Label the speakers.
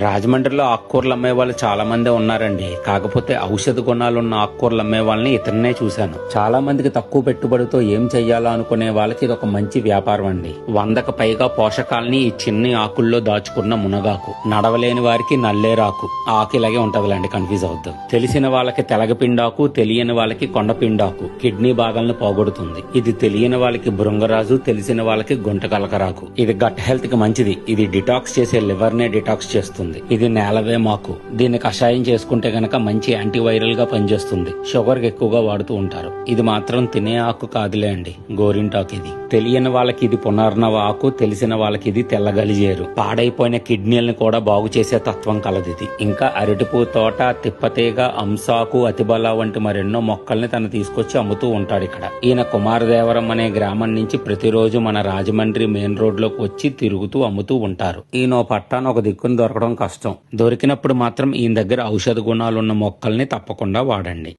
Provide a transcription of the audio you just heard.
Speaker 1: రాజమండ్రిలో ఆకుకూరలు అమ్మే వాళ్ళు చాలా మంది ఉన్నారండి. కాకపోతే ఔషధ గుణాలున్న ఆకుకూరలు అమ్మే వాళ్ళని ఇతన్నే చూశాను. చాలా మందికి తక్కువ పెట్టుబడితో ఏం చెయ్యాలో అనుకునే వాళ్ళకి ఇది ఒక మంచి వ్యాపారం అండి. 100కు పైగా పోషకాలని ఈ చిన్ని ఆకుల్లో దాచుకున్న మునగాకు. నడవలేని వారికి నల్లేరాకు. ఆకు ఇలాగే ఉంటదిలేండి, కన్ఫ్యూజ్ అవుద్దు. తెలిసిన వాళ్ళకి తెలగపిండాకు, తెలియని వాళ్ళకి కొండపిండాకు. కిడ్నీ భాగాలను పోగొడుతుంది. ఇది తెలియని వాళ్ళకి భృంగరాజు, తెలిసిన వాళ్ళకి గుంటకలకరాకు. ఇది గట్ హెల్త్ కి మంచిది. ఇది డిటాక్స్ చేసే లివర్ నే డిటాక్స్ చేస్తుంది. ఇది నేలవేమాకు. దీన్ని కషాయం చేసుకుంటే గనక మంచి యాంటీవైరల్ గా పనిచేస్తుంది. షుగర్ కి ఎక్కువగా వాడుతూ ఉంటారు. ఇది మాత్రం తినే ఆకు కాదులే అండి, గోరింటాకు. ఇది తెలియని వాళ్ళకి ఇది పునర్నవ ఆకు, తెలిసిన వాళ్ళకి ఇది తెల్లగలిజేరు. పాడైపోయిన కిడ్నీలను కూడా బాగు చేసే తత్వం కలదిది. ఇంకా అరటిపూ తోట, తిప్పతీగ, అంసాకు, అతిబల వంటి మరెన్నో మొక్కల్ని తను తీసుకొచ్చి అమ్ముతూ ఉంటాడు ఇక్కడ. ఈయన కుమారదేవరం అనే గ్రామం నుంచి ప్రతిరోజు మన రాజమండ్రి మెయిన్ రోడ్ లోకి వచ్చి తిరుగుతూ అమ్ముతూ ఉంటారు. ఈయన పట్టాన ఒక దిక్కును దొరకడం కష్టం. దొరికినప్పుడు మాత్రం ఈయన దగ్గర ఔషధ గుణాలున్న మొక్కల్ని తప్పకుండా వాడండి.